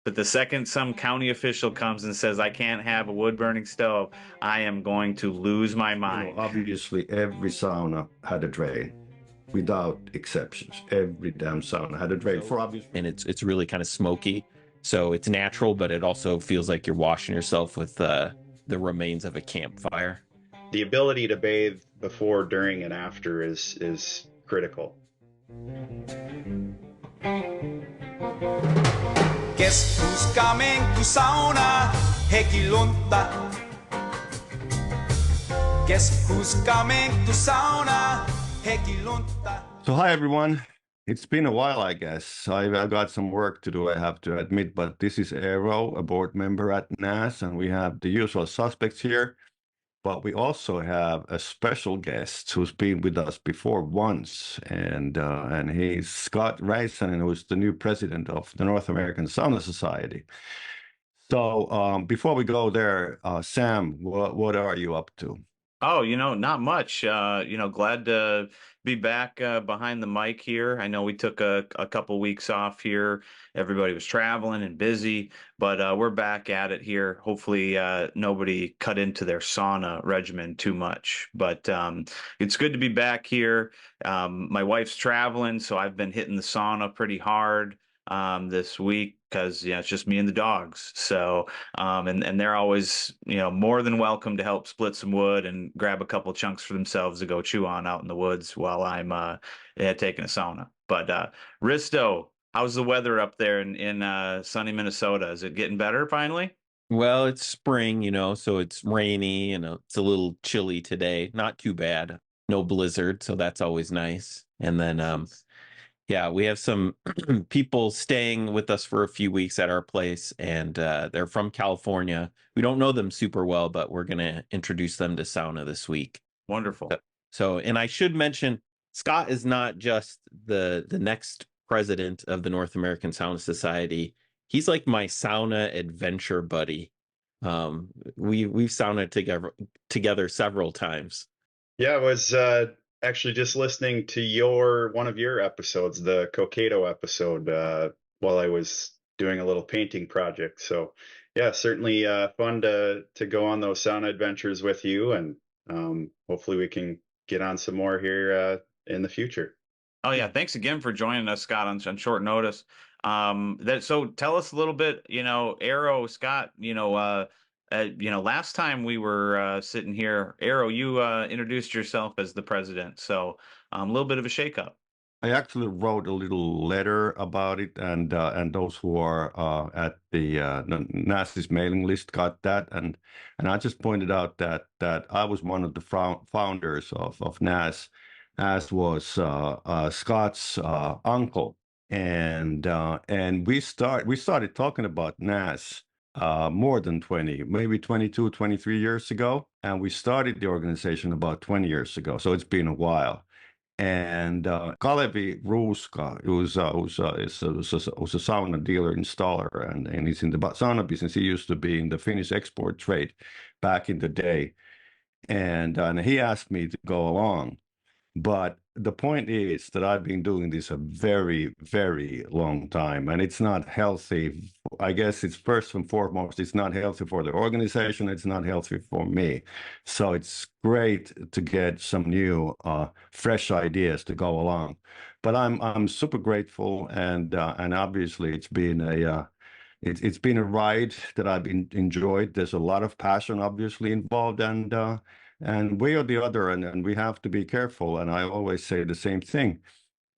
But the second some county official comes and says I can't have a wood burning stove, I am going to lose my mind. Obviously every sauna had a drain, without exceptions. Every damn sauna had a drain for obvious And reasons. it's really kind of smoky. So it's natural, but it also feels like you're washing yourself with the remains of a campfire. The ability to bathe before, during, and after is critical. Guess who's coming to sauna? Hekilunta. Guess who's coming to sauna? Hekilunta. So hi everyone. It's been a while, I guess. I got some work to do, I have to admit, but this is Eero, a board member at NASS, and we have the usual suspects here. But we also have a special guest who's been with us before once, and he's Scott Reissanen, who's the new president of the North American Sauna Society. So before we go there, Sam, what are you up to? Oh, not much. Glad to be back behind the mic here. I know we took a couple weeks off here. Everybody was traveling and busy, but we're back at it here. Hopefully, nobody cut into their sauna regimen too much. But it's good to be back here. My wife's traveling, so I've been hitting the sauna pretty hard this week because it's just me and the dogs. So and they're always more than welcome to help split some wood and grab a couple chunks for themselves to go chew on out in the woods while I'm taking a sauna. But Risto, how's the weather up there in sunny Minnesota? Is it getting better finally? Well, it's spring, so it's rainy and it's a little chilly today. Not too bad. No blizzard, so that's always nice. And then yeah, we have some people staying with us for a few weeks at our place, and they're from California. We don't know them super well, but we're going to introduce them to sauna this week. Wonderful. So, and I should mention, Scott is not just the next president of the North American Sauna Society. He's like my sauna adventure buddy. We've sauned together several times. Yeah, I was actually just listening to one of your episodes, the Cocato episode, while I was doing a little painting project. So yeah, certainly fun to go on those sauna adventures with you, and hopefully we can get on some more here in the future. Oh yeah, thanks again for joining us, Scott, on short notice. So tell us a little bit, Eero, Scott, last time we were sitting here, Eero, you introduced yourself as the president, so a little bit of a shakeup. I actually wrote a little letter about it, and those who are at the NASS's mailing list got that, and I just pointed out that I was one of the founders of NASS, as was Scott's uncle, and we started talking about NASS more than 20, maybe 22, 23 years ago, and we started the organization about 20 years ago, so it's been a while. And Kalevi Ruuska, who's was a sauna dealer installer, and he's in the sauna business. He used to be in the Finnish export trade back in the day, and he asked me to go along. But the point is that I've been doing this a very, very long time, and it's not healthy. I guess it's first and foremost, it's not healthy for the organization. It's not healthy for me. So it's great to get some new, fresh ideas to go along. But I'm super grateful, and obviously it's been a ride that I've enjoyed. There's a lot of passion obviously involved, and way or the other, and we have to be careful. And I always say the same thing.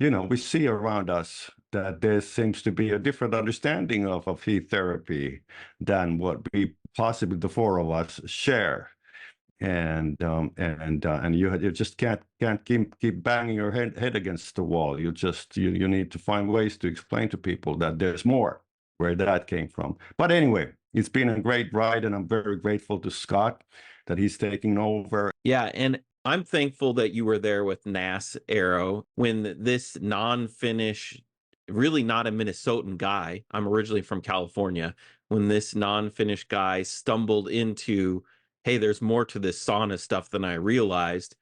We see around us that there seems to be a different understanding of heat therapy than what we possibly the four of us share. And you just can't keep banging your head against the wall. You need to find ways to explain to people that there's more, where that came from. But anyway, it's been a great ride, and I'm very grateful to Scott that he's taking over. Yeah, and I'm thankful that you were there with NASS, Eero, when this non-Finnish, really not a Minnesotan guy, I'm originally from California, when this non-Finnish guy stumbled into, hey, there's more to this sauna stuff than I realized,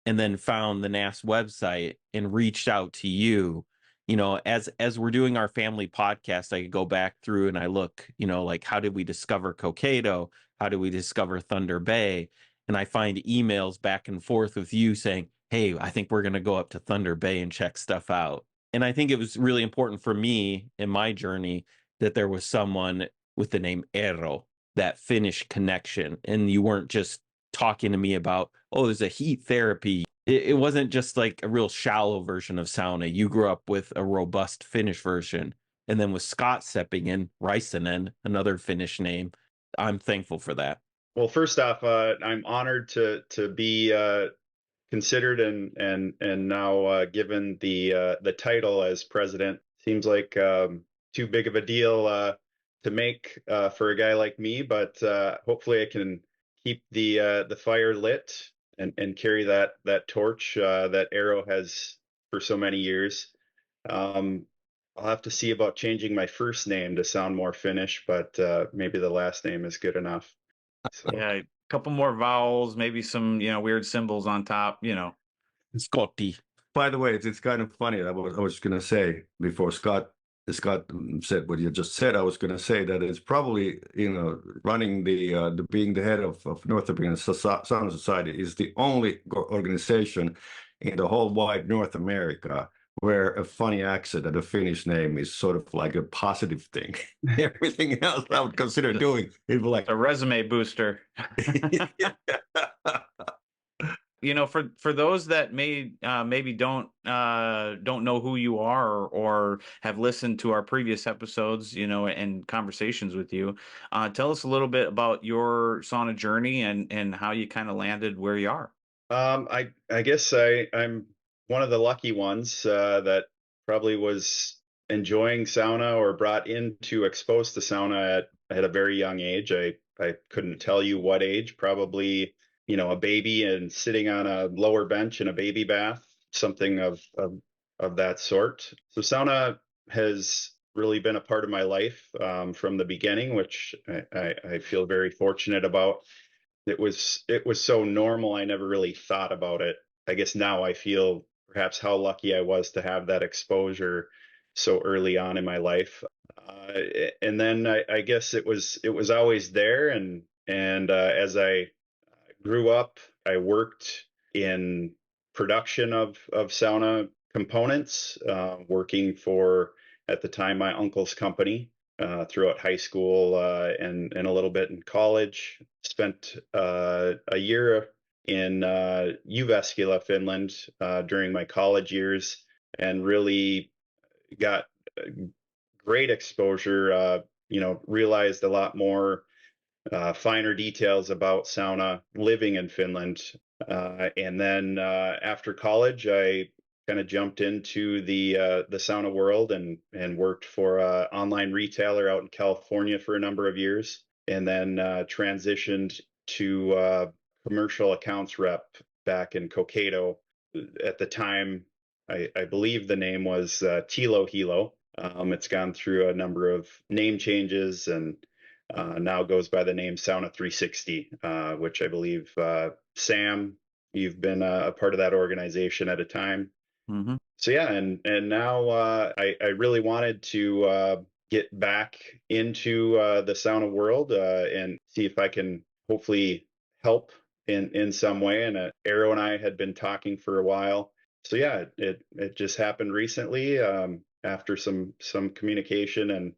and then found the NASS website and reached out to you. you know, as we're doing our family podcast, I go back through and I look, you know, like how did we discover Cokato? How did we discover Thunder Bay? And I find emails back and forth with you saying, hey, I think we're going to go up to Thunder Bay and check stuff out. And I think it was really important for me in my journey that there was someone with the name Eero, that Finnish connection. And you weren't just talking to me about, oh, there's a heat therapy. It wasn't just like a real shallow version of sauna. You grew up with a robust Finnish version. And then with Scott stepping in, Risonen, another Finnish name, I'm thankful for that. Well, first off, I'm honored to be considered and now given the title as president. Seems like too big of a deal to make for a guy like me, but hopefully I can keep the fire lit and carry that torch that Eero has for so many years. I'll have to see about changing my first name to sound more Finnish, but maybe the last name is good enough. So. Yeah, a couple more vowels, maybe some, you know, weird symbols on top, you know. Scotty. By the way, it's kind of funny. I was going to say before Scott said what you just said. I was going to say that it's probably, you know, running the being the head of North American Sauna Society is the only organization in the whole wide North America where a funny accent and a Finnish name is sort of like a positive thing. Everything else I would consider doing, it would like a resume booster. You know, for those that maybe don't know who you are or have listened to our previous episodes, you know, and conversations with you, tell us a little bit about your sauna journey and how you kind of landed where you are. I guess I'm one of the lucky ones that probably was enjoying sauna or brought into exposed to sauna at a very young age. I couldn't tell you what age, probably, you know, a baby and sitting on a lower bench in a baby bath, something of that sort. So sauna has really been a part of my life from the beginning, which I feel very fortunate about. It was so normal, I never really thought about it. I guess now I feel perhaps how lucky I was to have that exposure so early on in my life. And then I guess it was always there, and as I grew up, I worked in production of sauna components, working for, at the time, my uncle's company throughout high school and a little bit in college. Spent a year in Jyväskylä, Finland during my college years, and really got great exposure. You know, realized a lot more finer details about sauna living in Finland. And then after college, I kind of jumped into the sauna world and worked for an online retailer out in California for a number of years, and then transitioned to commercial accounts rep back in Cokato. At the time, I believe the name was Tilo Hilo. It's gone through a number of name changes and now goes by the name Sauna 360, which I believe, Sam, you've been a part of that organization at a time. Mm-hmm. So yeah, and now I really wanted to get back into the sauna world and see if I can hopefully help in some way. And Eero and I had been talking for a while. So yeah, it just happened recently after some communication, and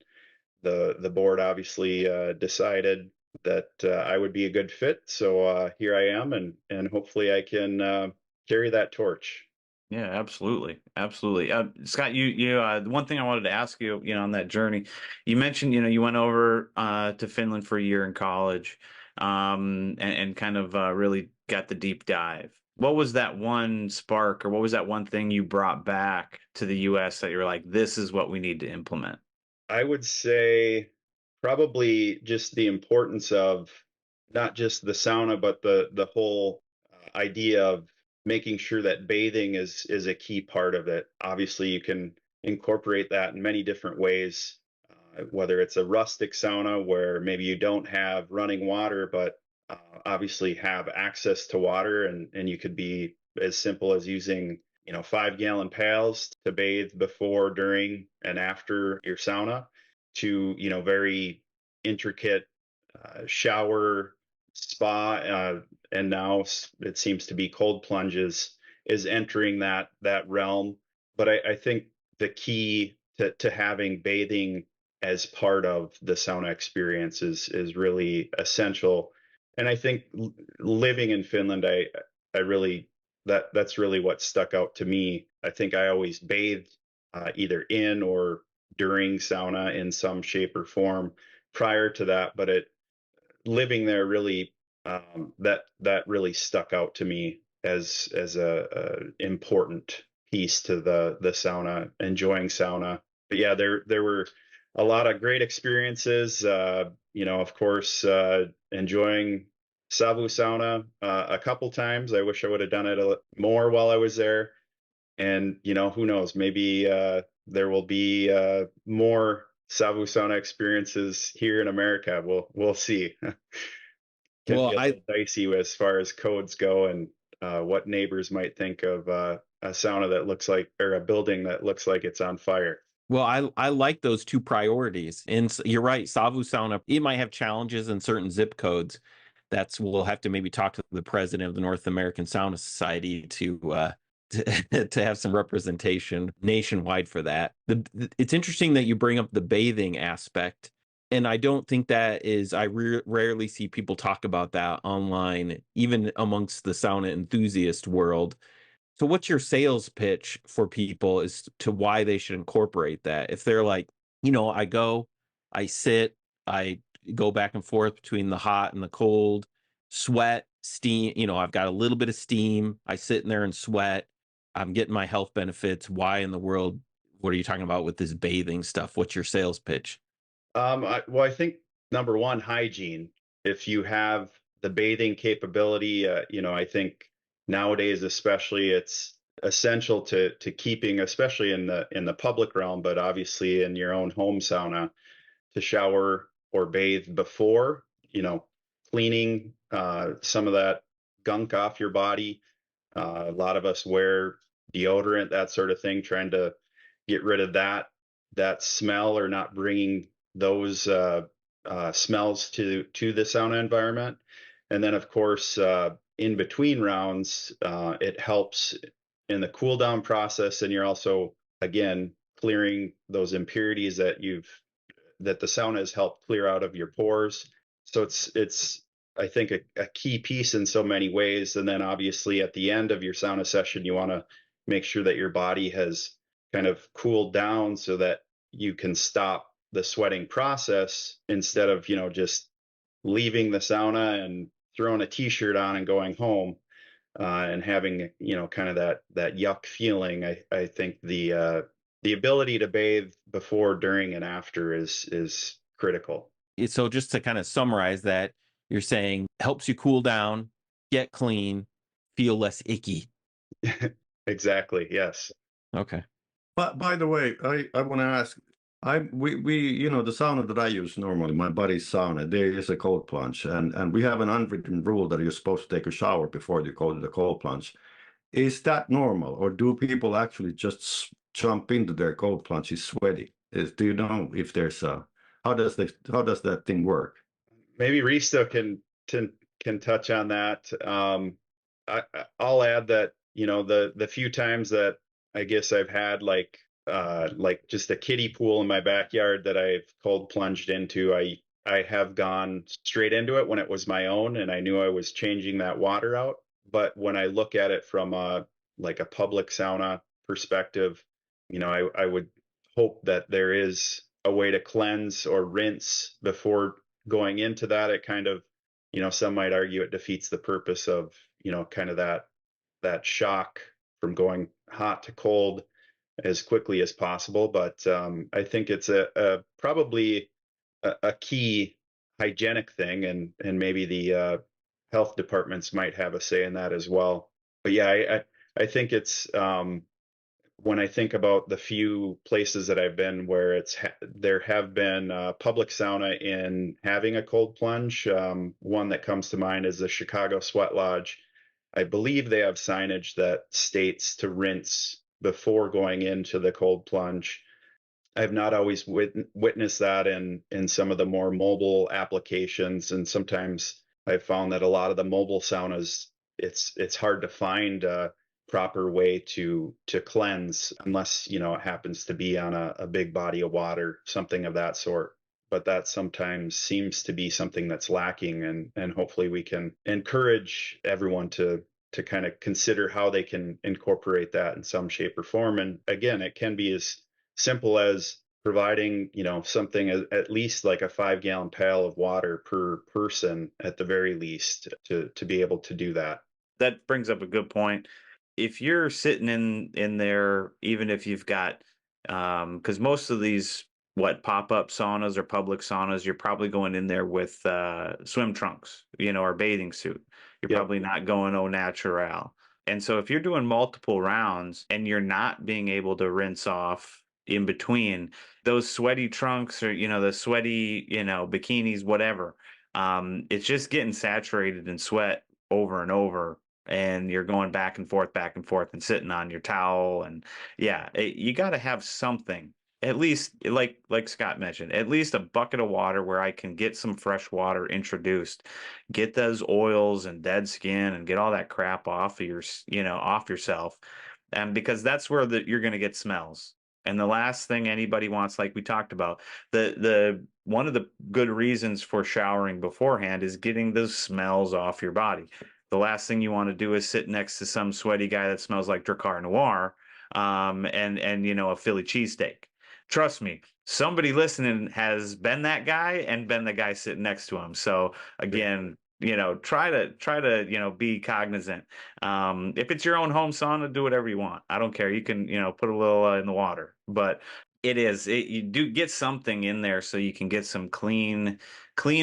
the board obviously decided that I would be a good fit. So here I am, and hopefully I can carry that torch. Yeah, absolutely. Absolutely. Scott, the one thing I wanted to ask you, you know, on that journey, you mentioned, you know, you went over to Finland for a year in college, and kind of really got the deep dive. What was that one spark, or what was that one thing you brought back to the US that you're like, this is what we need to implement? I would say probably just the importance of not just the sauna, but the whole idea of making sure that bathing is a key part of it. Obviously, you can incorporate that in many different ways, whether it's a rustic sauna where maybe you don't have running water, but obviously have access to water, and you could be as simple as using 5-gallon pails to bathe before, during, and after your sauna, to very intricate shower, spa, and now it seems to be cold plunges is entering that realm. But I think the key to having bathing as part of the sauna experience is really essential. And I think living in Finland, I really that's really what stuck out to me. I think I always bathed either in or during sauna in some shape or form prior to that, but living there really that really stuck out to me as a important piece to the sauna, enjoying sauna. But yeah, there were a lot of great experiences. Of course, enjoying Savu sauna a couple times. I wish I would have done it more while I was there. And who knows, maybe there will be more Savu sauna experiences here in America. We'll see. Can Well, be a I little dicey as far as codes go, and what neighbors might think of a sauna that looks like, or a building that looks like it's on fire. Well, I like those two priorities. And you're right, Savu sauna, it might have challenges in certain zip codes. We'll have to maybe talk to the president of the North American Sauna Society to have some representation nationwide for that. It's interesting that you bring up the bathing aspect. And I don't think that is, I rarely see people talk about that online, even amongst the sauna enthusiast world. So what's your sales pitch for people as to why they should incorporate that? If they're like, I sit, I go back and forth between the hot and the cold, sweat, steam, I've got a little bit of steam, I sit in there and sweat, I'm getting my health benefits. Why in the world, what are you talking about with this bathing stuff? What's your sales pitch? Well, I think number one, hygiene. If you have the bathing capability, I think nowadays especially it's essential to keeping, especially in the public realm, but obviously in your own home sauna, to shower or bathe before, cleaning some of that gunk off your body. A lot of us wear deodorant, that sort of thing, trying to get rid of that smell, or not bringing those smells to the sauna environment. And then, of course, in between rounds, it helps in the cool down process, and you're also, again, clearing those impurities that the sauna has helped clear out of your pores. So it's I think a key piece in so many ways. And then obviously at the end of your sauna session, you want to make sure that your body has kind of cooled down so that you can stop the sweating process, instead of just leaving the sauna and throwing a t-shirt on and going home, and having kind of that yuck feeling. I think the ability to bathe before, during, and after is critical. So just to kind of summarize that, you're saying helps you cool down, get clean, feel less icky. Exactly. Yes. Okay. But by the way, I want to ask, we the sauna that I use normally, my buddy's sauna, there is a cold plunge, and we have an unwritten rule that you're supposed to take a shower before you go to the cold plunge. Is that normal, or do people actually just jump into their cold plunges sweaty? Do you know if there's how does that thing work? Maybe Risto can touch on that. I'll add that the few times that I guess I've had like just a kiddie pool in my backyard that I've cold plunged into, I have gone straight into it when it was my own and I knew I was changing that water out. But when I look at it from a public sauna perspective, I would hope that there is a way to cleanse or rinse before going into that. It kind of, some might argue it defeats the purpose of, kind of that shock from going hot to cold as quickly as possible. But I think it's probably a key hygienic thing, and maybe the health departments might have a say in that as well. But yeah, I think it's when I think about the few places that I've been where there have been public sauna in having a cold plunge. One that comes to mind is the Chicago Sweat Lodge. I believe they have signage that states to rinse before going into the cold plunge. I've not always witnessed that in some of the more mobile applications, and sometimes I've found that a lot of the mobile saunas, it's hard to find a proper way to cleanse unless it happens to be on a big body of water, something of that sort. But that sometimes seems to be something that's lacking, and hopefully we can encourage everyone to kind of consider how they can incorporate that in some shape or form. And again, it can be as simple as providing, something at least like a 5-gallon pail of water per person at the very least to be able to do that. That brings up a good point. If you're sitting in there, even if you've got, because most of these pop-up saunas or public saunas, you're probably going in there with swim trunks, or bathing suit. You're Yep. probably not going au natural. And so if you're doing multiple rounds and you're not being able to rinse off in between, those sweaty trunks or the sweaty bikinis, whatever, it's just getting saturated in sweat over and over, and you're going back and forth and sitting on your towel. And yeah, you got to have something, at least like Scott mentioned, at least a bucket of water where I can get some fresh water introduced, get those oils and dead skin and get all that crap off of off yourself. And because that's where you're going to get smells. And the last thing anybody wants, like we talked about, the one of the good reasons for showering beforehand is getting those smells off your body. The last thing you want to do is sit next to some sweaty guy that smells like Drakkar Noir, and a Philly cheesesteak. Trust me, somebody listening has been that guy and been the guy sitting next to him. So again, try to be cognizant. If it's your own home sauna, do whatever you want. I don't care. You can put a little in the water, but you do get something in there so you can get some clean,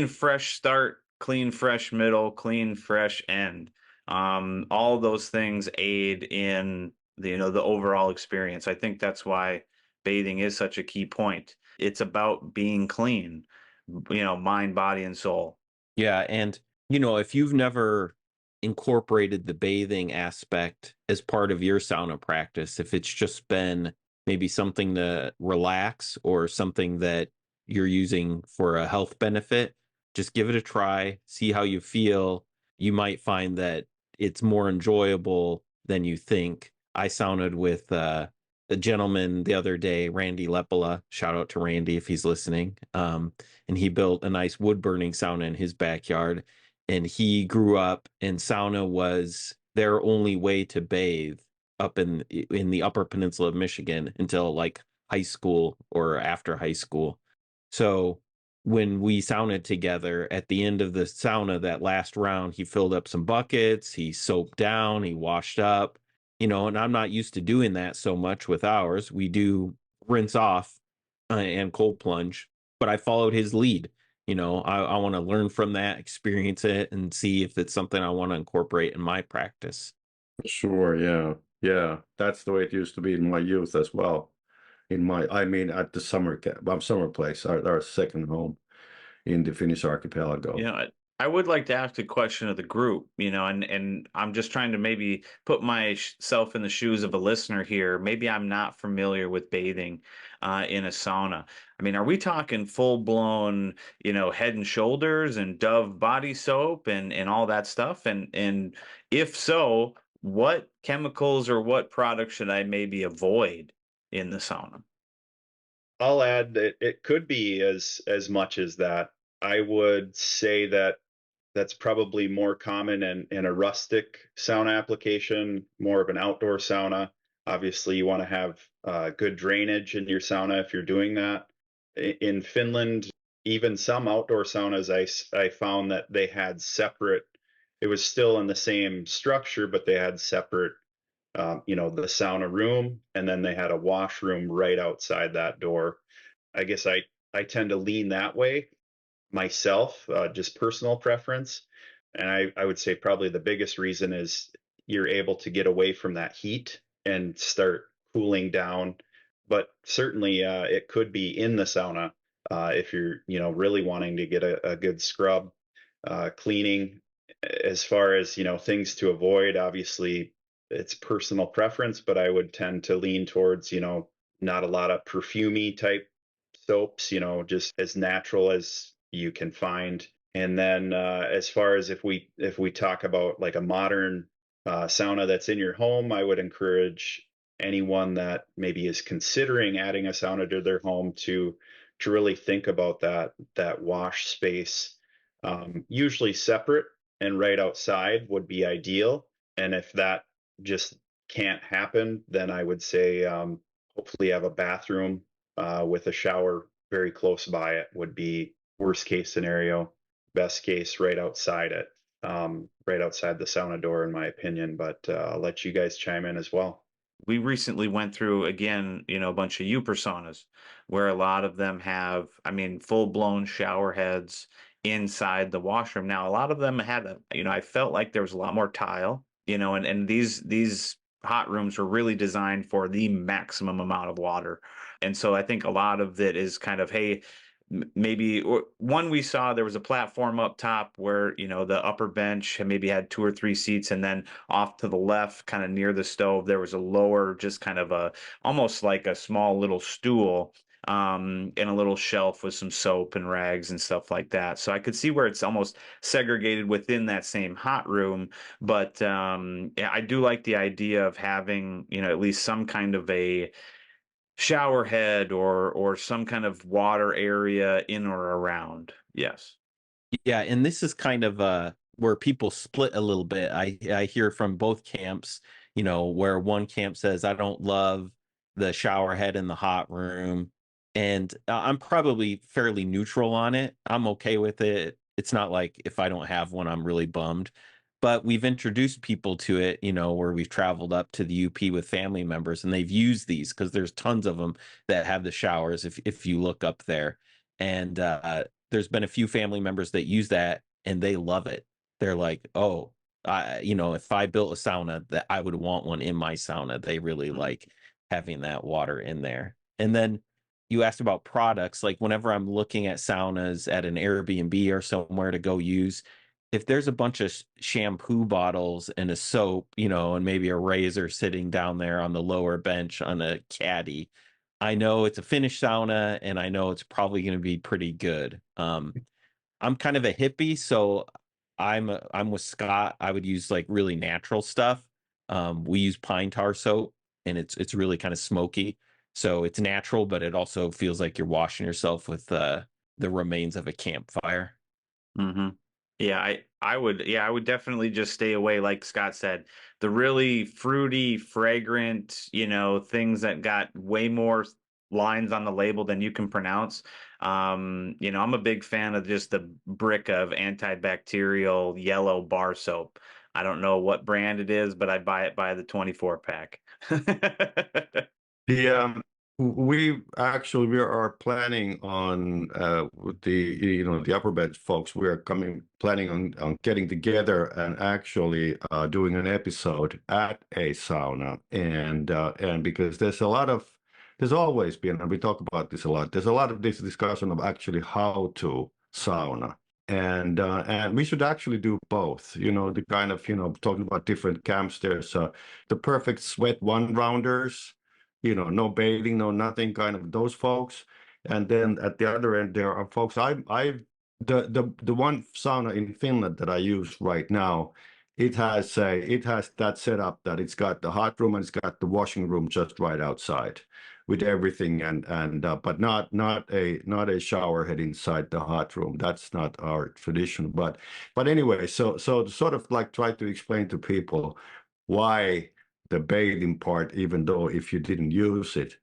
fresh start, clean, fresh middle, clean, fresh end. All those things aid in the overall experience. I think that's why bathing is such a key point. It's about being clean, mind, body, and soul. Yeah, and if you've never incorporated the bathing aspect as part of your sauna practice, if it's just been maybe something to relax or something that you're using for a health benefit, just give it a try, see how you feel. You might find that it's more enjoyable than you think. I sauned with a gentleman the other day, Randy Lepola. Shout out to Randy if he's listening. And he built a nice wood burning sauna in his backyard. And he grew up, and sauna was their only way to bathe up in the Upper Peninsula of Michigan until like high school or after high school. So when we sauned together, at the end of the sauna, that last round, he filled up some buckets, he soaped down, he washed up, and I'm not used to doing that so much with ours. We do rinse off and cold plunge, but I followed his lead. I want to learn from that, experience it, and see if it's something I want to incorporate in my practice. Sure, yeah. Yeah, that's the way it used to be in my youth as well. At the summer place, our second home in the Finnish archipelago. I would like to ask a question of the group, and I'm just trying to maybe put myself in the shoes of a listener here. Maybe I'm not familiar with bathing in a sauna. I mean, are we talking full blown, Head and Shoulders and Dove body soap and all that stuff? And if so, what chemicals or what products should I maybe avoid in the sauna? I'll add that it could be as much as that. I would say that that's probably more common in a rustic sauna application, more of an outdoor sauna. Obviously, you want to have good drainage in your sauna if you're doing that. In Finland, even some outdoor saunas, I found that they had separate. It was still in the same structure, but they had separate. The sauna room, and then they had a washroom right outside that door. I guess I tend to lean that way myself, just personal preference. And I would say probably the biggest reason is you're able to get away from that heat and start cooling down. But certainly it could be in the sauna if you're really wanting to get a good scrub, cleaning. as far as, things to avoid, obviously it's personal preference, but I would tend to lean towards, not a lot of perfumey type soaps, just as natural as you can find. And then as far as if we talk about like a modern sauna that's in your home, I would encourage anyone that maybe is considering adding a sauna to their home to really think about that wash space. Usually separate and right outside would be ideal. And if that just can't happen, then I would say hopefully have a bathroom with a shower very close by it would be worst case scenario. Best case right outside it, right outside the sauna door, in my opinion. But I'll let you guys chime in as well. We recently went through again, a bunch of U personas where a lot of them have, I mean, full blown shower heads inside the washroom. Now, a lot of them had I felt like there was a lot more tile, and these hot rooms were really designed for the maximum amount of water. And so I think a lot of it is kind of, hey, maybe one we saw there was a platform up top where the upper bench maybe had 2 or 3 seats, and then off to the left kind of near the stove there was a lower, just kind of a almost like a small little stool, and a little shelf with some soap and rags and stuff like that. So I could see where it's almost segregated within that same hot room. But yeah, I do like the idea of having at least some kind of a shower head or some kind of water area in or around. Yes. Yeah, and this is kind of where people split a little bit. I hear from both camps, where one camp says I don't love the shower head in the hot room, and I'm probably fairly neutral on it. I'm okay with it. It's not like if I don't have one, I'm really bummed. But we've introduced people to it, where we've traveled up to the UP with family members, and they've used these because there's tons of them that have the showers. If you look up there, and there's been a few family members that use that and they love it. They're like, oh, if I built a sauna, that I would want one in my sauna. They really like having that water in there. And then you asked about products. Like whenever I'm looking at saunas at an Airbnb or somewhere to go use, if there's a bunch of shampoo bottles and a soap, and maybe a razor sitting down there on the lower bench on a caddy, I know it's a Finnish sauna and I know it's probably going to be pretty good. I'm kind of a hippie, so I'm with Scott. I would use like really natural stuff. We use pine tar soap and it's really kind of smoky. So it's natural, but it also feels like you're washing yourself with the remains of a campfire. Mm-hmm. Yeah, I would definitely just stay away, like Scott said, the really fruity, fragrant, things that got way more lines on the label than you can pronounce. I'm a big fan of just the brick of antibacterial yellow bar soap. I don't know what brand it is, but I buy it by the 24 pack. The we are planning on with the upper bench folks. We are planning on getting together and actually doing an episode at a sauna, and because there's always been, and we talk about this a lot. There's a lot of this discussion of actually how to sauna. And we should actually do both, the kind of, talking about different camps. There's the perfect sweat one rounders, no bathing, no nothing, kind of those folks. And then at the other end, there are folks. The one sauna in Finland that I use right now, it has that setup that it's got the hot room and it's got the washing room just right outside with everything, and but not a shower head inside the hot room. That's not our tradition. But anyway, so to sort of like try to explain to people why the bathing part, even though if you didn't use it,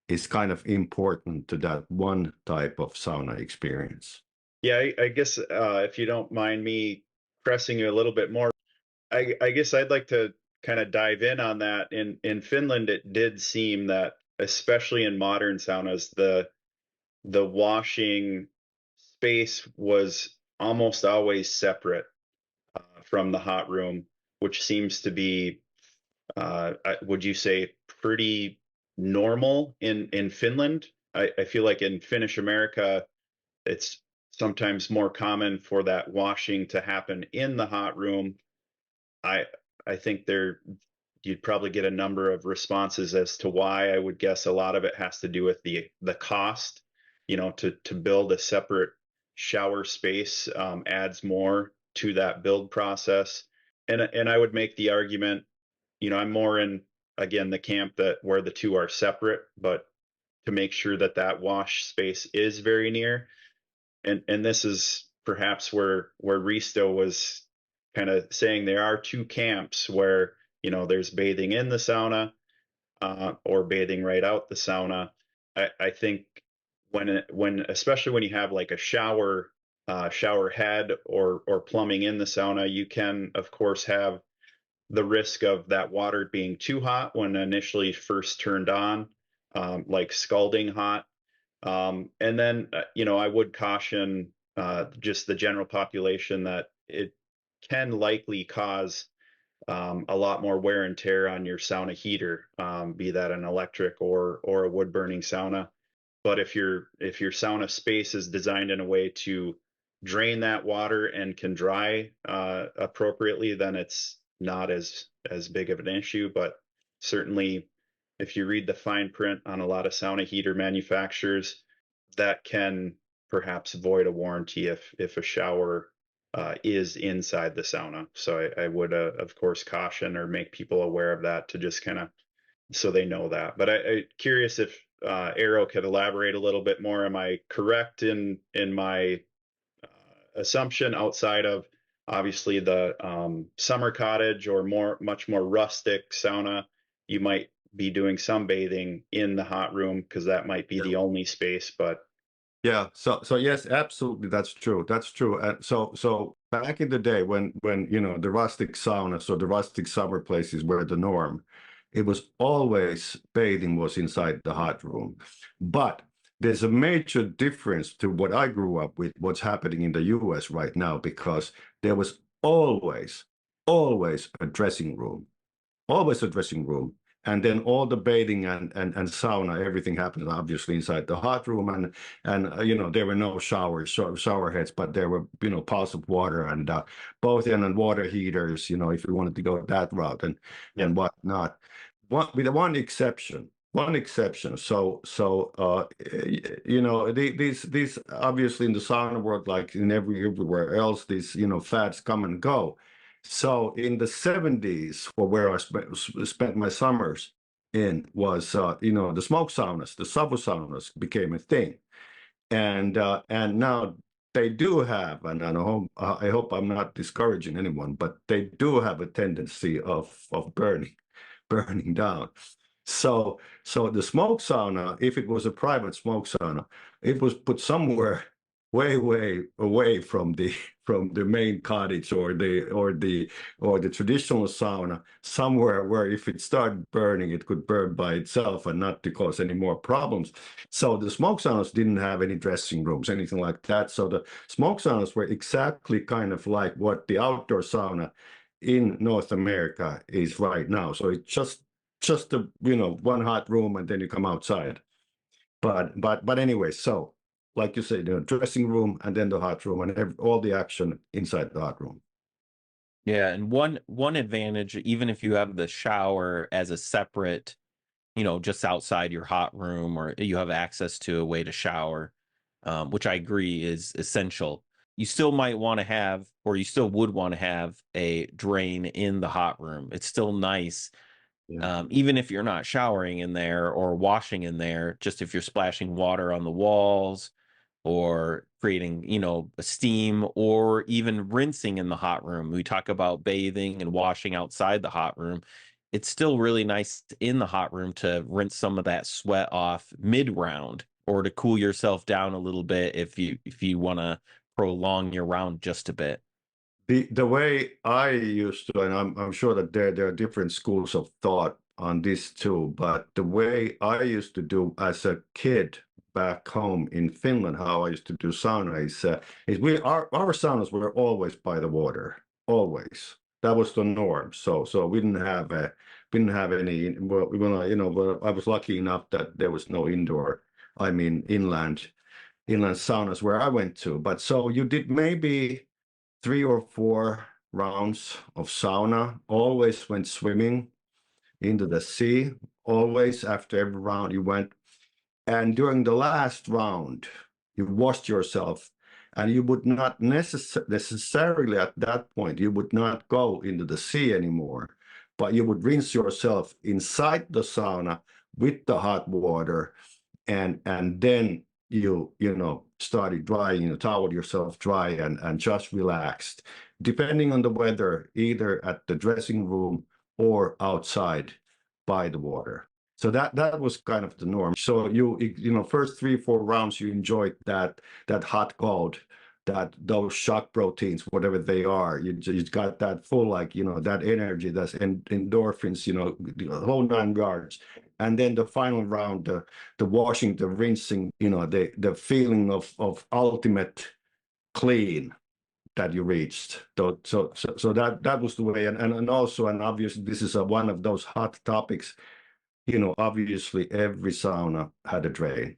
is kind of important to that one type of sauna experience. Yeah, I guess if you don't mind me pressing you a little bit more, I guess I'd like to kind of dive in on that. In Finland, it did seem that, especially in modern saunas, the washing space was almost always separate from the hot room, which seems to be, would you say, pretty normal in Finland? I feel like in Finnish America, it's sometimes more common for that washing to happen in the hot room. I I think you'd probably get a number of responses as to why. I would guess a lot of it has to do with the cost. To build a separate shower space adds more to that build process. And I would make the argument, I'm more in, again, the camp that where the two are separate, but to make sure that that wash space is very near. And this is perhaps where Risto was kind of saying there are two camps where there's bathing in the sauna or bathing right out the sauna. I think when especially when you have like a shower head or plumbing in the sauna, you can of course have the risk of that water being too hot when initially first turned on, like scalding hot. And then, I would caution just the general population that it can likely cause a lot more wear and tear on your sauna heater, be that an electric or a wood burning sauna. But if your sauna space is designed in a way to drain that water and can dry appropriately, then it's not as big of an issue. But certainly, if you read the fine print on a lot of sauna heater manufacturers, that can perhaps void a warranty if a shower is inside the sauna. So I would, of course, caution or make people aware of that to just kind of so they know that. But I curious if Eero could elaborate a little bit more. Am I correct in my assumption outside of obviously the summer cottage or much more rustic sauna? You might be doing some bathing in the hot room because that might be the only space, but Yeah, so yes, absolutely, that's true. That's true. So back in the day when the rustic sauna, so the rustic summer places were the norm, it was always bathing was inside the hot room. But there's a major difference to what I grew up with, what's happening in the US right now, because there was always a dressing room, always a dressing room. And then all the bathing and sauna, everything happened obviously inside the hot room, and there were no showers, shower heads, but there were piles of water and both and water heaters, if you wanted to go that route and whatnot. With one exception. One exception. So these obviously in the sauna world, like in everywhere else, these fads come and go. So in the 70s, or where I spent my summers in, was the smoke saunas, the sub saunas became a thing, and now they do have, and I hope I'm not discouraging anyone, but they do have a tendency of burning down. So the smoke sauna, if it was a private smoke sauna, it was put somewhere way away from the main cottage or the traditional sauna, somewhere where if it started burning, it could burn by itself and not to cause any more problems. So the smoke saunas didn't have any dressing rooms, anything like that. So the smoke saunas were exactly kind of like what the outdoor sauna in North America is right now. So it's just a one hot room and then you come outside. But anyway, so like you said, the dressing room and then the hot room and all the action inside the hot room. Yeah, and one advantage, even if you have the shower as a separate, just outside your hot room, or you have access to a way to shower, which I agree is essential. You still might want to have, or you still would want to have a drain in the hot room. It's still nice. Yeah. Even if you're not showering in there or washing in there, just if you're splashing water on the walls or creating, a steam, or even rinsing in the hot room. We talk about bathing and washing outside the hot room. It's still really nice in the hot room to rinse some of that sweat off mid-round, or to cool yourself down a little bit if you want to prolong your round just a bit. The way I used to, and I'm sure that there are different schools of thought on this too, but the way I used to do as a kid back home in Finland, how I used to do sauna is our saunas were always by the water, always. That was the norm. So we didn't have any. Well, I was lucky enough that there was no indoor. I mean, inland inland saunas where I went to. But so you did maybe 3 or 4 rounds of sauna, always went swimming into the sea, always after every round you went. And during the last round, you washed yourself, and you would not necessarily at that point, you would not go into the sea anymore, but you would rinse yourself inside the sauna with the hot water, and then you know started drying, you toweled yourself dry and just relaxed, depending on the weather, either at the dressing room or outside by the water. So that was kind of the norm. So you know first 3 4 rounds you enjoyed that hot cold, those shock proteins, whatever they are. You got that full, like, you know, that energy, that's endorphins, you know, the whole 9 yards. And then the final round, the washing, the rinsing, you know, the feeling of ultimate clean that you reached. So that was the way. And also, and obviously this is one of those hot topics, you know, obviously every sauna had a drain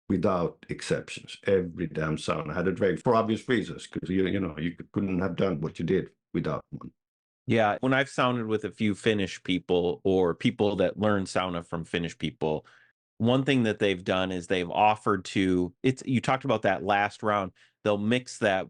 without exceptions. Every damn sauna had a drain for obvious reasons, because you know you couldn't have done what you did without one. Yeah, when I've sauned with a few Finnish people or people that learn sauna from Finnish people, one thing that they've done is they've offered to, it's, you talked about that last round, they'll mix the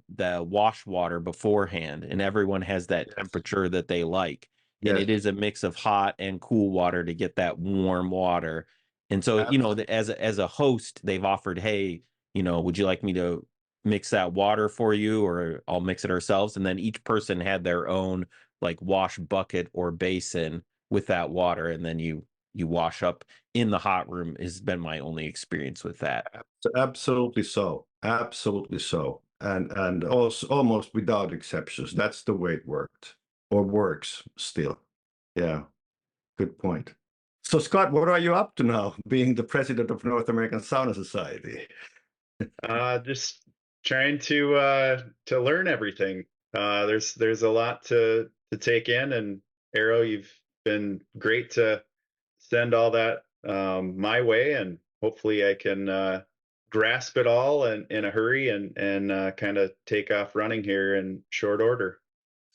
wash water beforehand, and everyone has that Yes. temperature that they like. And Yes. it is a mix of hot and cool water to get that warm water. And so, you know, as a host, they've offered, hey, you know, would you like me to mix that water for you, or I'll mix it ourselves? And then each person had their own like wash bucket or basin with that water, and then you wash up in the hot room. Has been my only experience with that. Absolutely so. Absolutely so. And also almost without exceptions, that's the way it worked or works still. Yeah, good point. So Scott, what are you up to now, being the president of North American Sauna Society? Just trying to learn everything. There's a lot to take in, and Eero, you've been great to send all that my way, and hopefully I can grasp it all in a hurry and kind of take off running here in short order.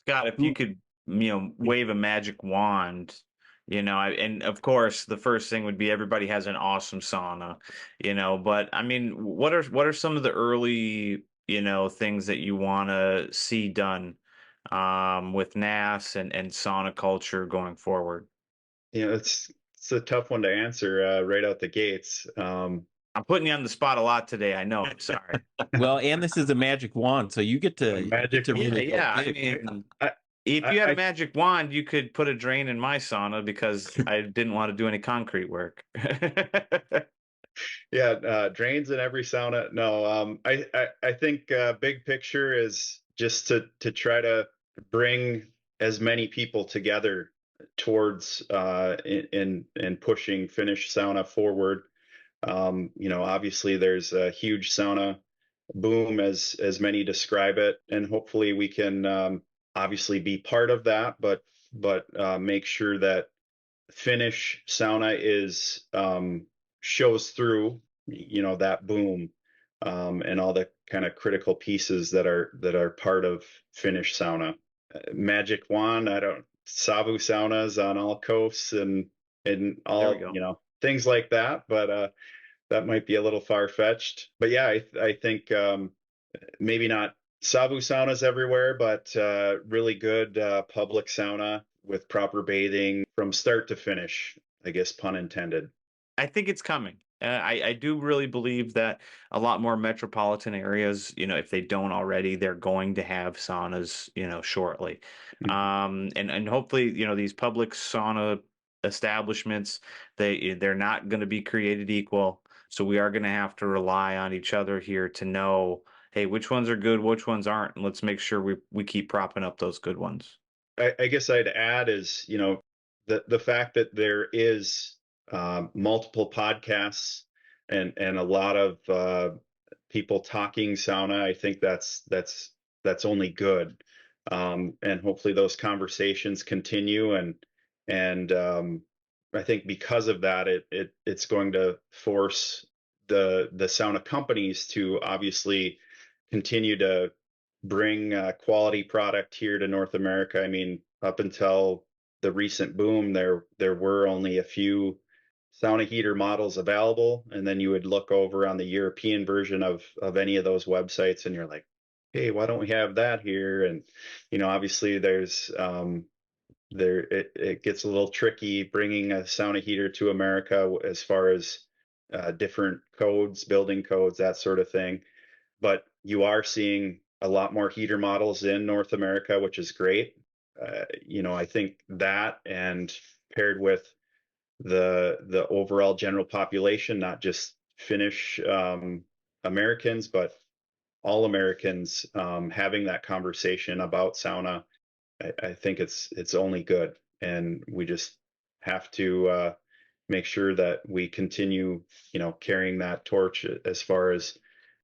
Scott, if you could, you know, wave a magic wand, you know, and of course, the first thing would be everybody has an awesome sauna, you know, but I mean, what are some of the early, you know, things that you want to see done with NASS and sauna culture going forward? You know, it's a tough one to answer right out the gates. I'm putting you on the spot a lot today. I know. I'm sorry. Well, and this is a magic wand, so you get to Magic wand. really go Yeah. I big. mean, I, if you had a I magic wand, you could put a drain in my sauna because I didn't want to do any concrete work. yeah, drains in every sauna. No, I think big picture is just to try to bring as many people together towards in pushing Finnish sauna forward. You know, obviously there's a huge sauna boom as many describe it, and hopefully we can obviously be part of that, but make sure that Finnish sauna is shows through, you know, that boom, and all the kind of critical pieces that are part of Finnish sauna. Magic wand, I don't, Savu saunas on all coasts and There all, we go. you know, things like that, but that might be a little far fetched. But yeah, I think maybe not Savu saunas everywhere, but really good public sauna with proper bathing from start to finish, I guess, pun intended. I think it's coming. I do really believe that a lot more metropolitan areas, you know, if they don't already, they're going to have saunas, you know, shortly. And hopefully, you know, these public sauna establishments, they're not going to be created equal. So we are going to have to rely on each other here to know, hey, which ones are good, which ones aren't, and let's make sure we keep propping up those good ones. I guess I'd add is, you know, the fact that there is multiple podcasts and a lot of people talking sauna. I think that's only good, and hopefully those conversations continue, and I think because of that, it's going to force the sauna companies to obviously continue to bring quality product here to North America. I mean, up until the recent boom, there were only a few sauna heater models available, and then you would look over on the European version of any of those websites, and you're like, hey, why don't we have that here? And obviously there's it gets a little tricky bringing a sauna heater to America as far as different codes, building codes, that sort of thing. But you are seeing a lot more heater models in North America, which is great. I think that, and paired with the overall general population, not just Finnish Americans, but all Americans having that conversation about sauna, I think it's only good, and we just have to make sure that we continue, carrying that torch as far as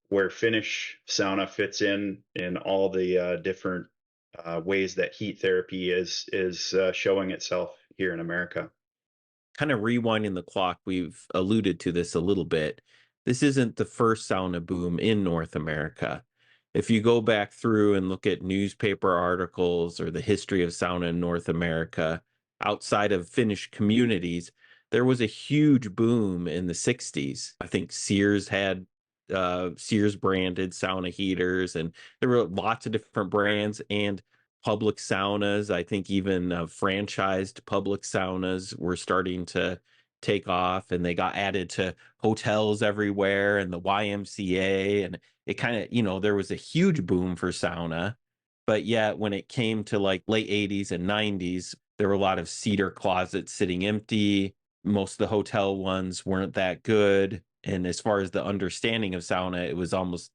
where Finnish sauna fits in all the different ways that heat therapy is showing itself here in America. Kind of rewinding the clock, we've alluded to this a little bit. This isn't the first sauna boom in North America. If you go back through and look at newspaper articles or the history of sauna in North America, outside of Finnish communities, there was a huge boom in the 60s. I think Sears had Sears branded sauna heaters, and there were lots of different brands and public saunas. I think even franchised public saunas were starting to take off, and they got added to hotels everywhere and the YMCA. And it kind of, there was a huge boom for sauna. But yet, when it came to like late 80s and 90s, there were a lot of cedar closets sitting empty. Most of the hotel ones weren't that good. And as far as the understanding of sauna, it was almost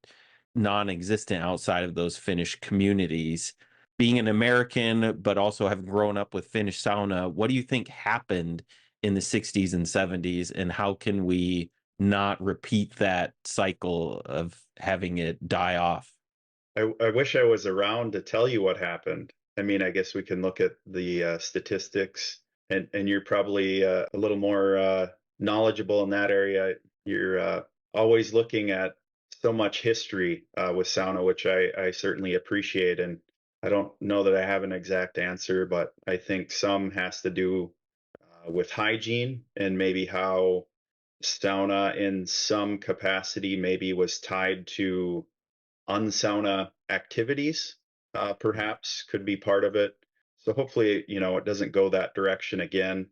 non-existent outside of those Finnish communities. Being an American, but also having grown up with Finnish sauna, what do you think happened in the 60s and 70s, and how can we not repeat that cycle of having it die off? I wish I was around to tell you what happened. I mean, I guess we can look at the statistics, and you're probably a little more knowledgeable in that area. You're always looking at so much history with sauna, which I certainly appreciate. And I don't know that I have an exact answer, but I think some has to do with hygiene, and maybe how sauna in some capacity maybe was tied to unsauna activities, perhaps could be part of it. So hopefully, it doesn't go that direction again.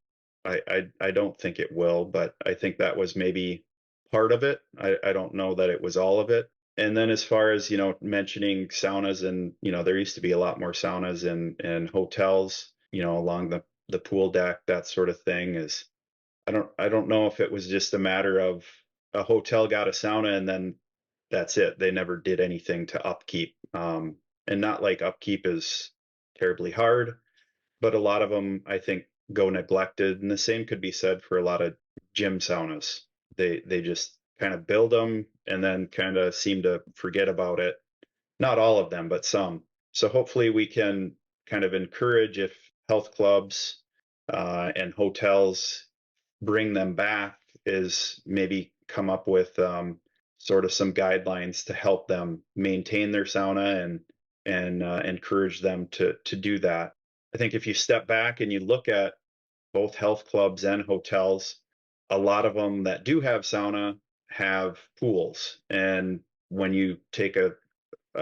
I don't think it will, but I think that was maybe part of it. I don't know that it was all of it. And then as far as, mentioning saunas, and, there used to be a lot more saunas in hotels, along the pool deck, that sort of thing. Is I don't know if it was just a matter of a hotel got a sauna and then that's it. They never did anything to upkeep. And not like upkeep is terribly hard, but a lot of them, I think, go neglected. And the same could be said for a lot of gym saunas. They just kind of build them and then kind of seem to forget about it. Not all of them, but some. So hopefully we can kind of encourage, if health clubs and hotels bring them back, is maybe come up with sort of some guidelines to help them maintain their sauna and encourage them to do that. I think if you step back and you look at both health clubs and hotels, a lot of them that do have sauna have pools. And when you take a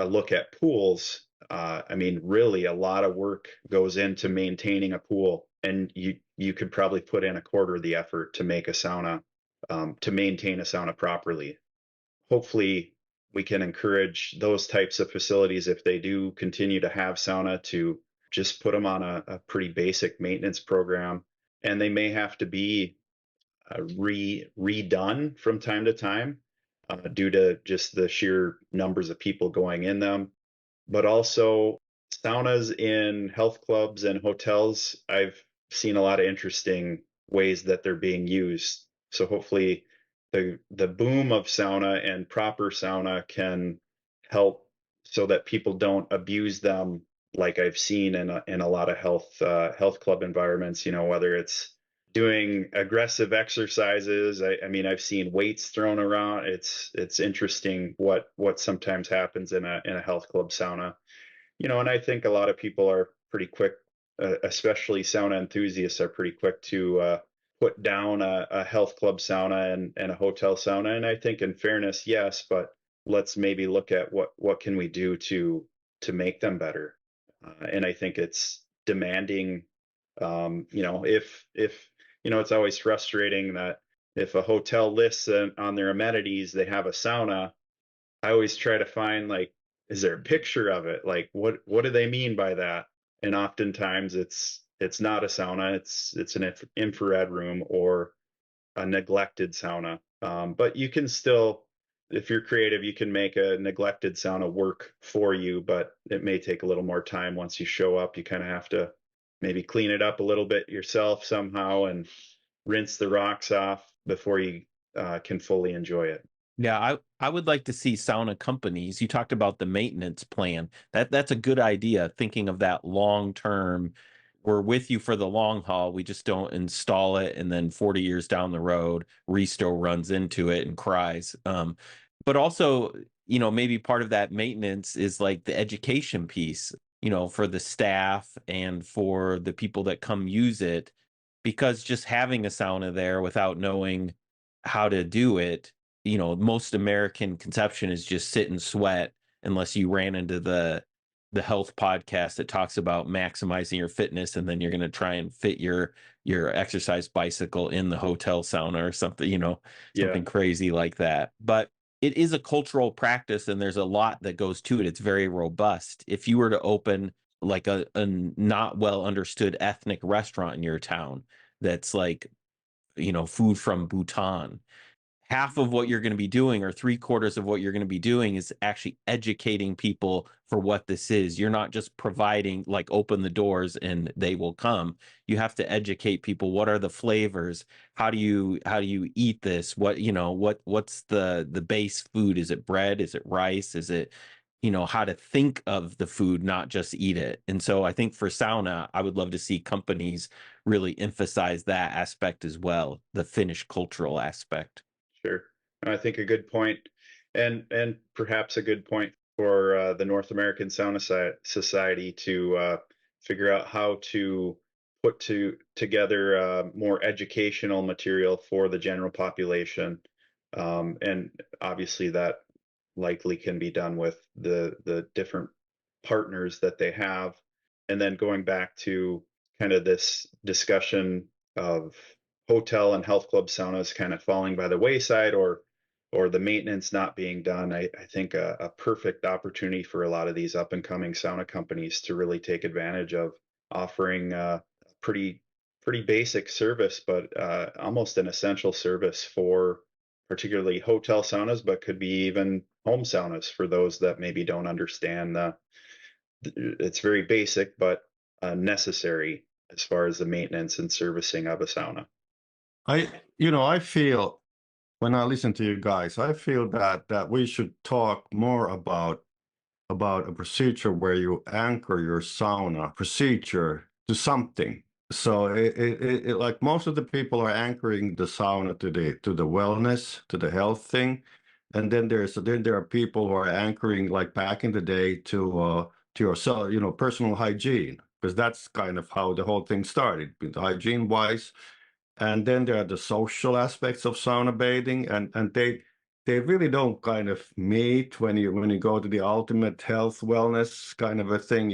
look at pools, I mean, really a lot of work goes into maintaining a pool, and you could probably put in a quarter of the effort to make a sauna, to maintain a sauna properly. Hopefully we can encourage those types of facilities, if they do continue to have sauna, to just put them on a pretty basic maintenance program. And they may have to be redone from time to time due to just the sheer numbers of people going in them. But also saunas in health clubs and hotels, I've seen a lot of interesting ways that they're being used. So hopefully the boom of sauna and proper sauna can help so that people don't abuse them, like I've seen in a lot of health club environments, whether it's doing aggressive exercises. I mean, I've seen weights thrown around. It's interesting what sometimes happens in a health club sauna. And I think a lot of people are pretty quick, especially sauna enthusiasts, are pretty quick to put down a health club sauna and a hotel sauna. And I think, in fairness, yes, but let's maybe look at what can we do to make them better. And I think it's demanding. If it's always frustrating that if a hotel lists on their amenities they have a sauna, I always try to find, like, is there a picture of it? Like, what do they mean by that? And oftentimes it's not a sauna. It's an infrared room or a neglected sauna. But you can still, if you're creative, you can make a neglected sauna work for you, but it may take a little more time once you show up. You kind of have to maybe clean it up a little bit yourself somehow and rinse the rocks off before you can fully enjoy it. Yeah, I would like to see sauna companies. You talked about the maintenance plan. That's a good idea, thinking of that long term. We're with you for the long haul. We just don't install it and then 40 years down the road, Risto runs into it and cries. But also, maybe part of that maintenance is like the education piece, for the staff and for the people that come use it, because just having a sauna there without knowing how to do it, most American conception is just sit and sweat, unless you ran into the health podcast that talks about maximizing your fitness, and then you're going to try and fit your exercise bicycle in the hotel sauna or something, something crazy like that. But it is a cultural practice, and there's a lot that goes to it. It's very robust. If you were to open like a not well understood ethnic restaurant in your town that's like, food from Bhutan, half of what you're going to be doing, or 3/4 of what you're going to be doing, is actually educating people for what this is. You're not just providing, like, open the doors and they will come. You have to educate people. What are the flavors? How do you eat this? What's the base food? Is it bread? Is it rice? Is it, how to think of the food, not just eat it. And so I think for sauna, I would love to see companies really emphasize that aspect as well, the Finnish cultural aspect. Sure. I think a good point, and perhaps a good point for the North American Sauna Society to figure out how to put together more educational material for the general population. And obviously that likely can be done with the different partners that they have. And then going back to kind of this discussion of hotel and health club saunas kind of falling by the wayside, or the maintenance not being done, I think a perfect opportunity for a lot of these up and coming sauna companies to really take advantage of offering pretty basic service, but almost an essential service for particularly hotel saunas, but could be even home saunas for those that maybe don't understand it's very basic, but necessary as far as the maintenance and servicing of a sauna. I feel, when I listen to you guys, I feel that we should talk more about a procedure where you anchor your sauna procedure to something. So it like most of the people are anchoring the sauna to the wellness, to the health thing, and then there are people who are anchoring, like back in the day, to yourself, personal hygiene, because that's kind of how the whole thing started, with hygiene wise. And then there are the social aspects of sauna bathing, and they really don't kind of meet when you go to the ultimate health wellness kind of a thing.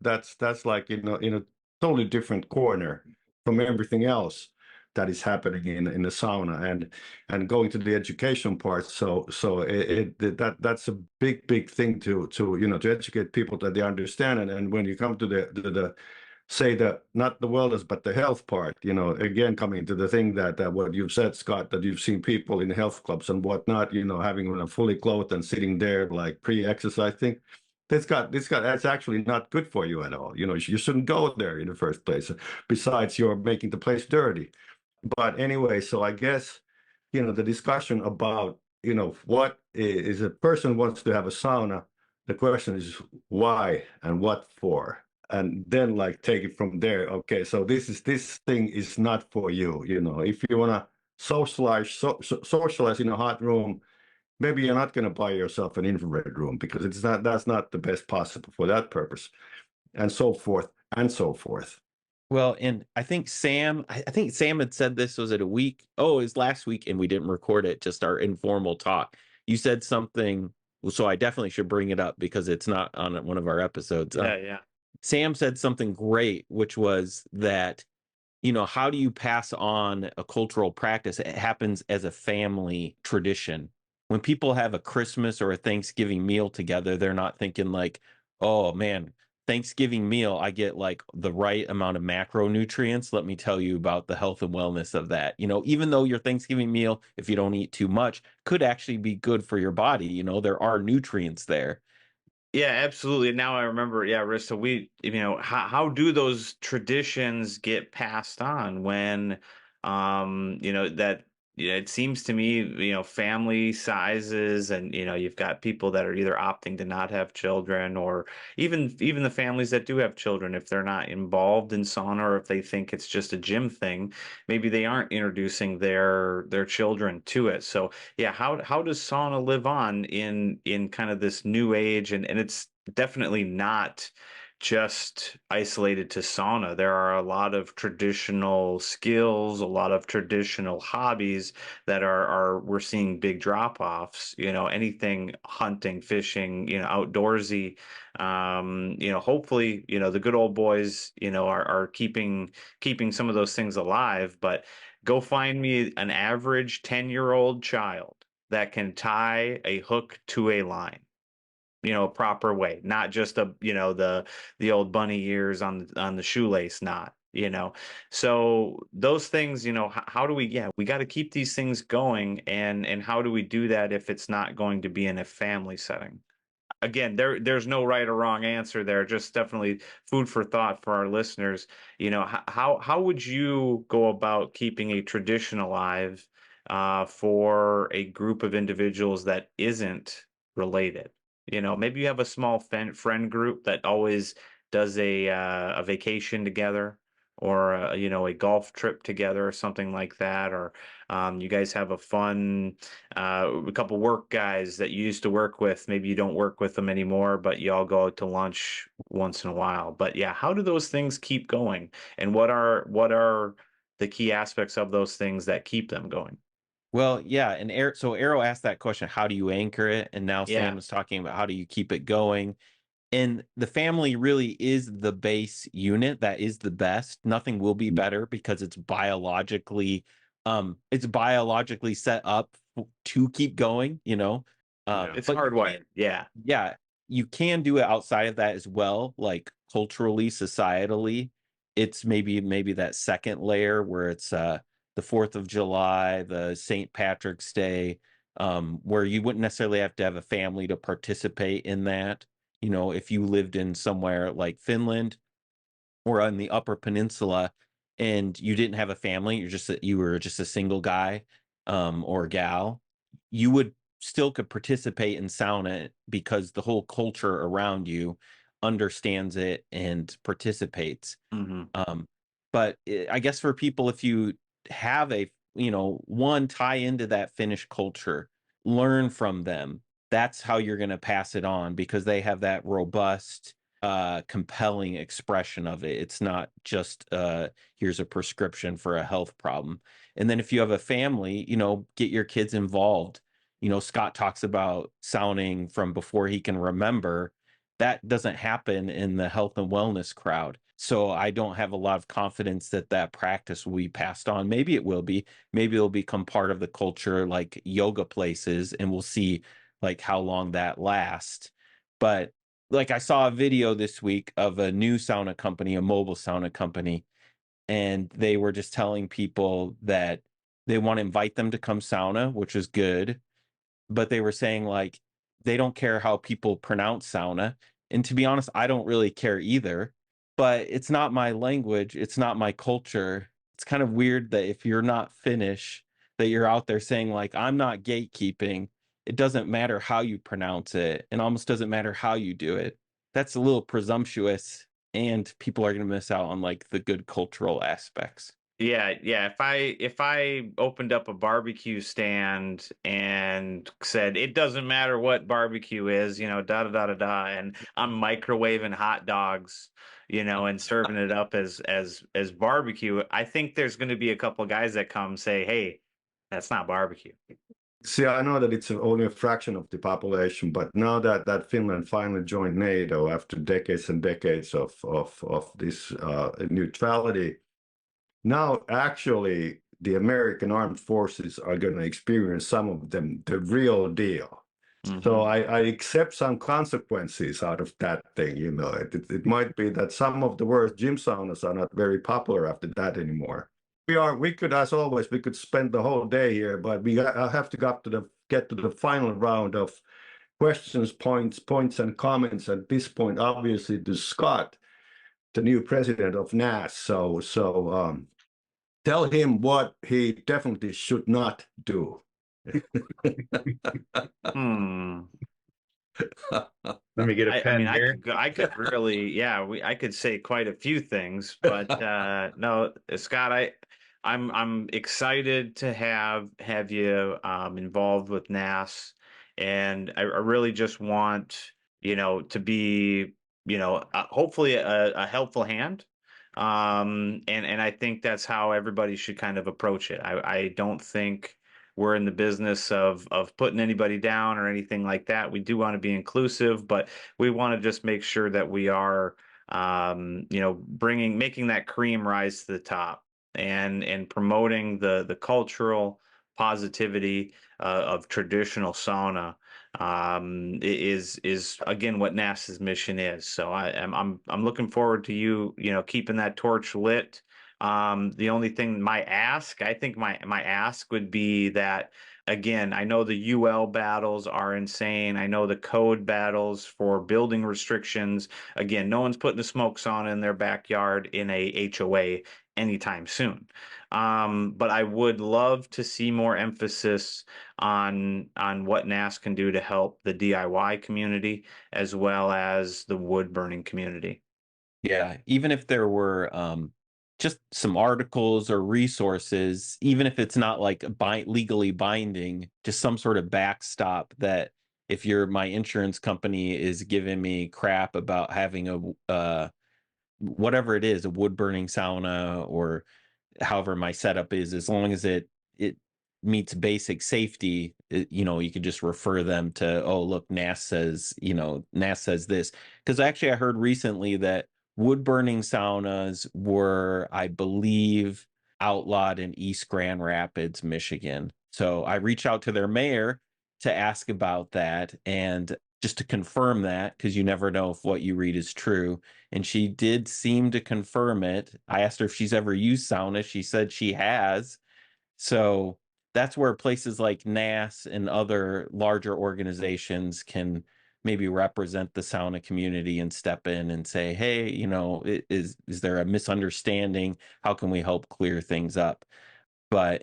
That's like, in a totally different corner from everything else that is happening in the sauna, and going to the education part. So that's a big thing to educate people, that they understand. And when you come to the say that, not the wellness but the health part, again, coming to the thing that what you've said, Scott, that you've seen people in health clubs and whatnot, having them fully clothed and sitting there like pre-exercise thing. That's actually not good for you at all. You shouldn't go there in the first place. Besides, you're making the place dirty. But anyway, so I guess, the discussion about, what is a person wants to have a sauna, the question is why and what for. and then like take it from there. Okay, so this thing is not for you. If you want to socialize in a hot room, maybe you're not going to buy yourself an infrared room, because that's not the best possible for that purpose, and so forth and so forth. Well, and I think Sam had said this, was it a week? Oh, it was last week, and we didn't record it, just our informal talk. You said something, so I definitely should bring it up because it's not on one of our episodes. Yeah. Sam said something great, which was that, how do you pass on a cultural practice? It happens as a family tradition. When people have a Christmas or a Thanksgiving meal together, they're not thinking like, oh man, Thanksgiving meal, I get like the right amount of macronutrients. Let me tell you about the health and wellness of that. Even though your Thanksgiving meal, if you don't eat too much, could actually be good for your body, there are nutrients there. Yeah, absolutely. Now I remember, yeah, Risto, how do those traditions get passed on when, that, it seems to me, family sizes and, you've got people that are either opting to not have children, or even the families that do have children, if they're not involved in sauna, or if they think it's just a gym thing, maybe they aren't introducing their children to it. So yeah, how does sauna live on in kind of this new age? And it's definitely not just isolated to sauna. There are a lot of traditional skills, a lot of traditional hobbies that are we're seeing big drop-offs. Anything hunting, fishing, outdoorsy. Hopefully, the good old boys, are keeping some of those things alive. But go find me an average 10-year-old child that can tie a hook to a line, a proper way, not just the old bunny ears on the shoelace knot. So those things, how do we, yeah, we got to keep these things going, and how do we do that if it's not going to be in a family setting? Again, there's no right or wrong answer there, just definitely food for thought for our listeners. How would you go about keeping a tradition alive for a group of individuals that isn't related? Maybe you have a small friend group that always does a vacation together, or a golf trip together, or something like that, or you guys have a fun a couple work guys that you used to work with. Maybe you don't work with them anymore, but you all go out to lunch once in a while. But yeah, how do those things keep going, and what are the key aspects of those things that keep them going? Well, yeah, and Eero asked that question, how do you anchor it? And now Yeah. Sam is talking about how do you keep it going? And the family really is the base unit that is the best. Nothing will be better because it's biologically set up to keep going, It's but hardwired. yeah, you can do it outside of that as well, like culturally, societally. It's maybe that second layer where it's the 4th of July, the St. Patrick's Day, where you wouldn't necessarily have to have a family to participate in that. If you lived in somewhere like Finland or on the Upper Peninsula and you didn't have a family, you were just a single guy or gal, you would still could participate in sauna because the whole culture around you understands it and participates. Hmm. But I guess for people, if you have one, tie into that Finnish culture, learn from them. That's how you're going to pass it on, because they have that robust, compelling expression of it. It's not just here's a prescription for a health problem. And then if you have a family, get your kids involved. Scott talks about sounding from before he can remember. That doesn't happen in the health and wellness crowd. So I don't have a lot of confidence that that practice will be passed on. Maybe it will be. Maybe it'll become part of the culture, like yoga places, and we'll see like how long that lasts. But like I saw a video this week of a new sauna company, a mobile sauna company, and they were just telling people that they want to invite them to come sauna, which is good. But they were saying like they don't care how people pronounce sauna. And to be honest, I don't really care either, but it's not my language, it's not my culture. It's kind of weird that if you're not Finnish, that you're out there saying like I'm not gatekeeping. It doesn't matter how you pronounce it, and almost doesn't matter how you do it. That's a little presumptuous. and people are going to miss out on like the good cultural aspects. Yeah, yeah. If I opened up a barbecue stand and said it doesn't matter what barbecue is, da da da da da, and I'm microwaving hot dogs, and serving it up as barbecue, I think there's going to be a couple guys that come say, "Hey, that's not barbecue." See, I know that it's only a fraction of the population, but now that Finland finally joined NATO after decades and decades of this neutrality, now actually the American armed forces are going to experience, some of them, the real deal. So I accept some consequences out of that thing. It might be that some of the worst gym saunas are not very popular after that anymore. We could, as always, we could spend the whole day here, but I have to get to the final round of questions, points and comments at this point, obviously, to Scott, the new president of NASS. So tell him what he definitely should not do. Let me get a pen here. I could really, I could say quite a few things, but no, Scott, I'm excited to have you involved with NASS, and I really just want to be hopefully a helpful hand, and I think that's how everybody should kind of approach it. I don't think we're in the business of putting anybody down or anything like that. We do want to be inclusive, but we want to just make sure that we are, making that cream rise to the top, and promoting the cultural positivity of traditional sauna is again what NASA's mission is. So I'm looking forward to you keeping that torch lit. The only thing I think my ask would be that, again, I know the UL battles are insane. I know the code battles for building restrictions. Again, no one's putting a smoke sauna in their backyard in a HOA anytime soon. But I would love to see more emphasis on what NASS can do to help the DIY community as well as the wood burning community. Yeah, even if there were just some articles or resources, even if it's not like legally binding, just some sort of backstop that if my insurance company is giving me crap about having a whatever it is, a wood burning sauna, or however my setup is, as long as it meets basic safety, you could just refer them to, oh, look, NASS says this. Because actually I heard recently that wood burning saunas were, I believe, outlawed in East Grand Rapids, Michigan. So I reached out to their mayor to ask about that, and just to confirm that, because you never know if what you read is true. And she did seem to confirm it. I asked her if she's ever used sauna. She said she has. So that's where places like NASS and other larger organizations can maybe represent the sauna community and step in and say, hey, is there a misunderstanding? How can we help clear things up?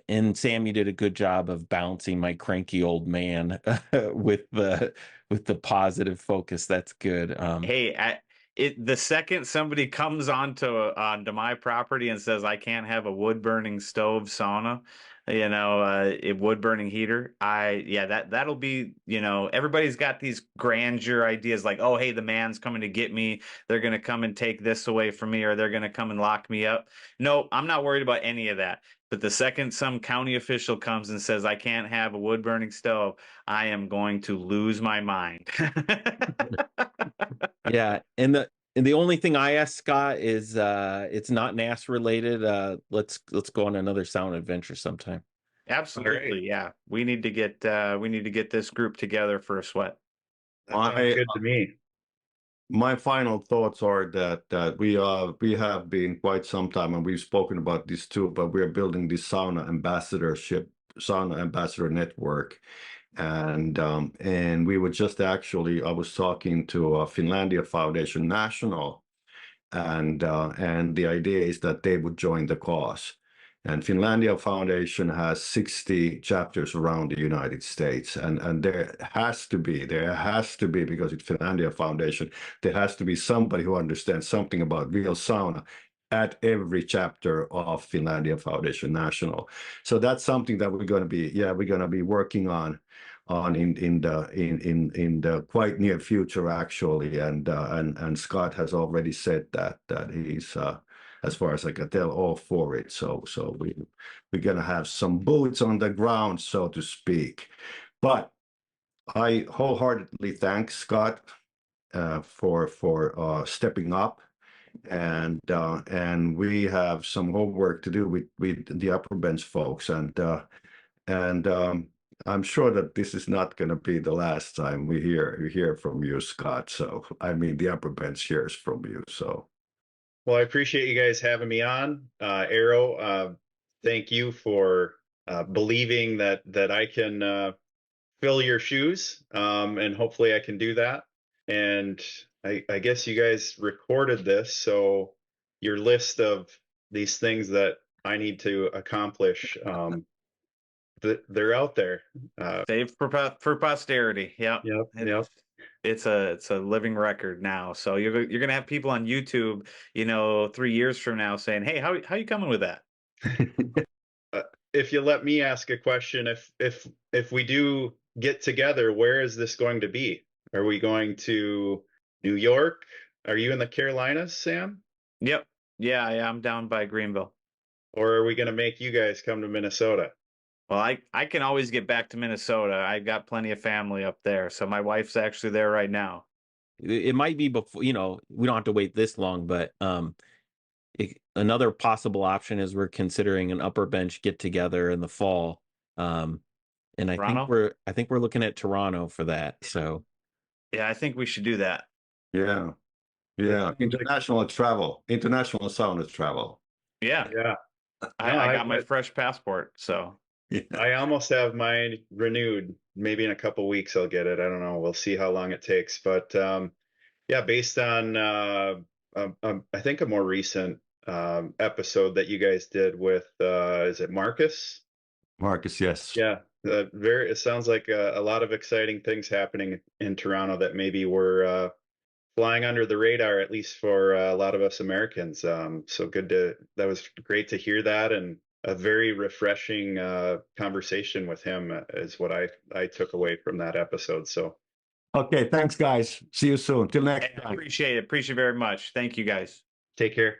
And Sam, you did a good job of balancing my cranky old man with the positive focus. That's good. Hey, the second somebody comes onto my property and says I can't have a wood burning stove sauna, a wood burning heater, that'll be, everybody's got these grandeur ideas like, oh, hey, the man's coming to get me. They're going to come and take this away from me, or they're going to come and lock me up. No, I'm not worried about any of that. But the second some county official comes and says I can't have a wood burning stove, I am going to lose my mind. Yeah, and the only thing I asked Scott is it's not NASS related. Let's go on another sauna adventure sometime. Absolutely, right. Yeah. We need to get this group together for a sweat. That sounds good to me. My final thoughts are that we have been quite some time, and we've spoken about this too, but we are building this sauna ambassador network. And we were just actually, I was talking to Finlandia Foundation National, and the idea is that they would join the cause. And Finlandia Foundation has 60 chapters around the United States, and there has to be, because it's Finlandia Foundation, there has to be somebody who understands something about real sauna at every chapter of Finlandia Foundation National. So that's something that we're going to be working on in the quite near future, actually. And Scott has already said that he's as far as I can tell, all for it. So we're gonna have some boots on the ground, so to speak. But I wholeheartedly thank Scott for stepping up, and we have some homework to do with the upper bench folks, and I'm sure that this is not going to be the last time we hear from you, Scott. So I mean, the upper bench hears from you. So. Well, I appreciate you guys having me on, Eero. Thank you for believing that I can fill your shoes, and hopefully I can do that. And I guess you guys recorded this, so your list of these things that I need to accomplish, they're out there. Saved for posterity. Yeah. Yep. It's a living record now. So you're gonna have people on YouTube, 3 years from now saying, "Hey, how you coming with that?" If you let me ask a question, if we do get together, where is this going to be? Are we going to New York? Are you in the Carolinas, Sam? Yep. Yeah, I'm down by Greenville. Or are we going to make you guys come to Minnesota? Well, I can always get back to Minnesota. I've got plenty of family up there. So my wife's actually there right now. It might be before, we don't have to wait this long, but another possible option is we're considering an upper bench get together in the fall. And Toronto? I think we're looking at Toronto for that. So yeah, I think we should do that. Yeah. International sauna travel. Yeah. I got my fresh passport, so yeah. I almost have mine renewed. Maybe in a couple weeks I'll get it. I don't know. We'll see how long it takes. But yeah, based on I think a more recent episode that you guys did with is it Marcus? Marcus, yes. Yeah, it sounds like a lot of exciting things happening in Toronto that maybe were flying under the radar, at least for a lot of us Americans. So that was great to hear that, and a very refreshing conversation with him is what I took away from that episode. So, okay, thanks, guys. See you soon. Till next time. Appreciate it. Appreciate it very much. Thank you, guys. take care.